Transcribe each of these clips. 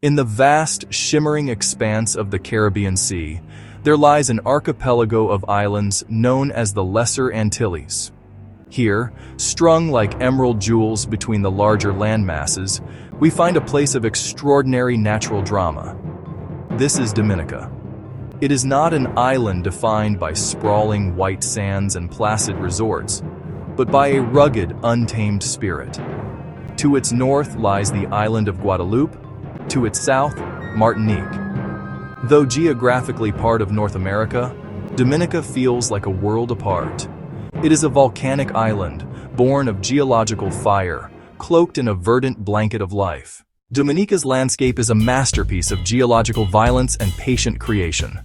In the vast, shimmering expanse of the Caribbean Sea, there lies an archipelago of islands known as the Lesser Antilles. Here, strung like emerald jewels between the larger landmasses, we find a place of extraordinary natural drama. This is Dominica. It is not an island defined by sprawling white sands and placid resorts, but by a rugged, untamed spirit. To its north lies the island of Guadeloupe, to its south, Martinique. Though geographically part of North America, Dominica feels like a world apart. It is a volcanic island, born of geological fire, cloaked in a verdant blanket of life. Dominica's landscape is a masterpiece of geological violence and patient creation.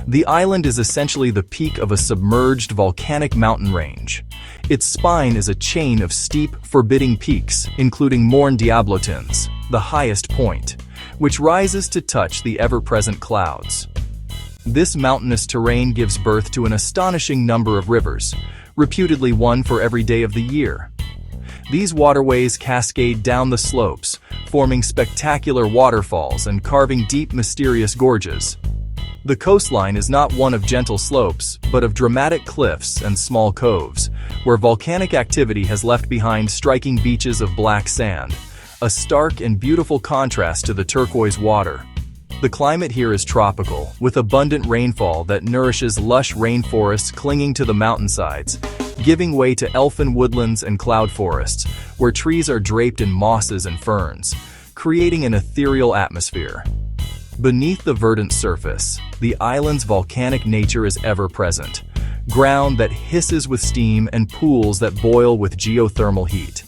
The island is essentially the peak of a submerged volcanic mountain range. Its spine is a chain of steep, forbidding peaks, including Morne Diablotins, the highest point, which rises to touch the ever-present clouds. This mountainous terrain gives birth to an astonishing number of rivers, reputedly one for every day of the year. These waterways cascade down the slopes, forming spectacular waterfalls and carving deep, mysterious gorges. The coastline is not one of gentle slopes, but of dramatic cliffs and small coves, where volcanic activity has left behind striking beaches of black sand, a stark and beautiful contrast to the turquoise water. The climate here is tropical, with abundant rainfall that nourishes lush rainforests clinging to the mountainsides, giving way to elfin woodlands and cloud forests, where trees are draped in mosses and ferns, creating an ethereal atmosphere. Beneath the verdant surface, the island's volcanic nature is ever-present, ground that hisses with steam and pools that boil with geothermal heat.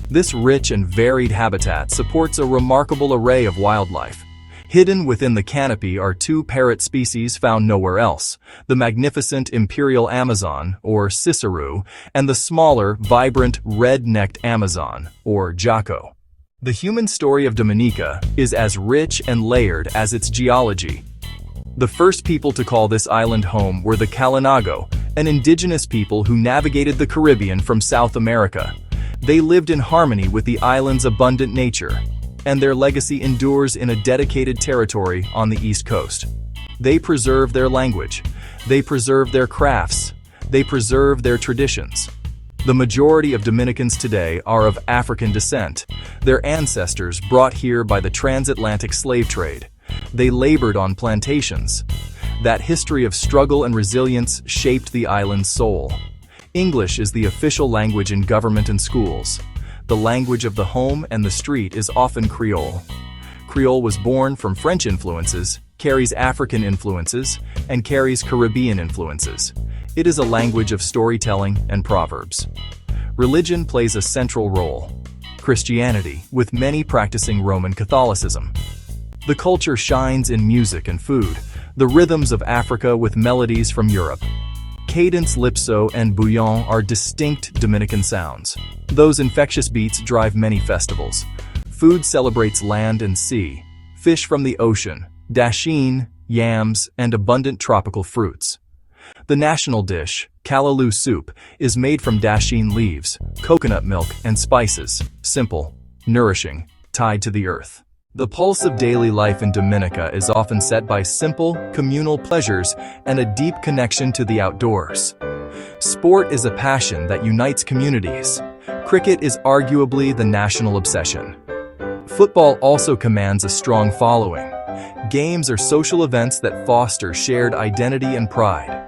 This rich and varied habitat supports a remarkable array of wildlife. Hidden within the canopy are two parrot species found nowhere else, the magnificent imperial Amazon, or Cicerou, and the smaller, vibrant, red-necked Amazon, or Jaco. The human story of Dominica is as rich and layered as its geology. The first people to call this island home were the Kalinago, an indigenous people who navigated the Caribbean from South America. They lived in harmony with the island's abundant nature, and their legacy endures in a dedicated territory on the East Coast. They preserve their language, they preserve their crafts, they preserve their traditions. The majority of Dominicans today are of African descent, their ancestors brought here by the transatlantic slave trade. They labored on plantations. That history of struggle and resilience shaped the island's soul. English is the official language in government and schools. The language of the home and the street is often Creole. Creole was born from French influences, carries African influences, and carries Caribbean influences. It is a language of storytelling and proverbs. Religion plays a central role. Christianity, with many practicing Roman Catholicism. The culture shines in music and food, the rhythms of Africa with melodies from Europe. Cadence, calypso, and bouillon are distinct Dominican sounds. Those infectious beats drive many festivals. Food celebrates land and sea, fish from the ocean, dasheen, yams, and abundant tropical fruits. The national dish, callaloo soup, is made from dasheen leaves, coconut milk, and spices, simple, nourishing, tied to the earth. The pulse of daily life in Dominica is often set by simple, communal pleasures and a deep connection to the outdoors. Sport is a passion that unites communities. Cricket is arguably the national obsession. Football also commands a strong following. Games are social events that foster shared identity and pride.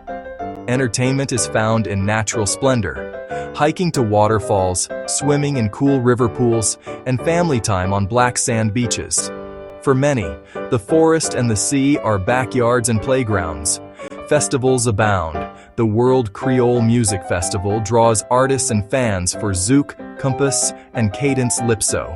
Entertainment is found in natural splendor, hiking to waterfalls, swimming in cool river pools, and family time on black sand beaches. For many, the forest and the sea are backyards and playgrounds. Festivals abound. The World Creole Music Festival draws artists and fans for zouk, compass, and cadence calypso.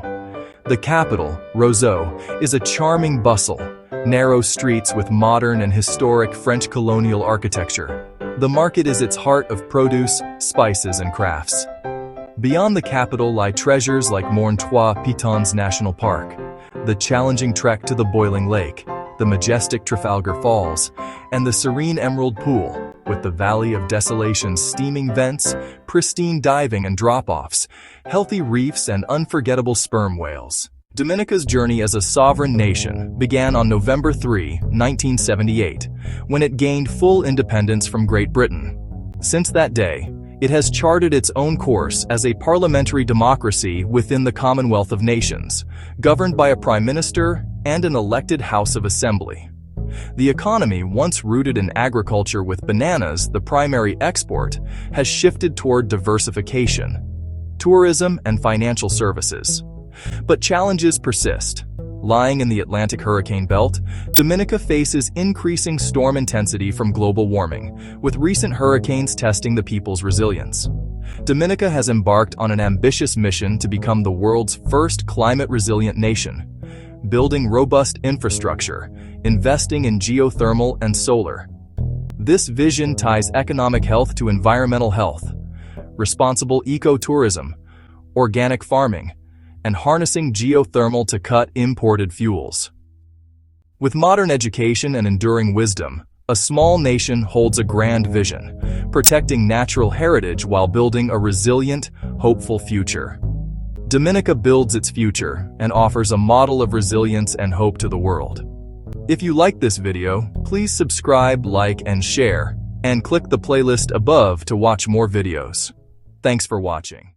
The capital, Roseau, is a charming bustle, narrow streets with modern and historic French colonial architecture. The market is its heart of produce, spices, and crafts. Beyond the capital lie treasures like Morne Pitons National Park, the challenging trek to the boiling lake, the majestic Trafalgar Falls, and the serene Emerald Pool, with the Valley of Desolation's steaming vents, pristine diving and drop-offs, healthy reefs, and unforgettable sperm whales. Dominica's journey as a sovereign nation began on November 3, 1978, when it gained full independence from Great Britain. Since that day, it has charted its own course as a parliamentary democracy within the Commonwealth of Nations, governed by a prime minister and an elected House of Assembly. The economy, once rooted in agriculture with bananas the primary export, has shifted toward diversification, tourism, and financial services. But challenges persist. Lying in the Atlantic hurricane belt, Dominica faces increasing storm intensity from global warming, with recent hurricanes testing the people's resilience. Dominica has embarked on an ambitious mission to become the world's first climate-resilient nation, building robust infrastructure, investing in geothermal and solar. This vision ties economic health to environmental health, responsible ecotourism, organic farming, and harnessing geothermal to cut imported fuels. With modern education and enduring wisdom, a small nation holds a grand vision, protecting natural heritage while building a resilient, hopeful future. Dominica builds its future and offers a model of resilience and hope to the world. If you like this video, please subscribe, like, and share, and click the playlist above to watch more videos. Thanks for watching.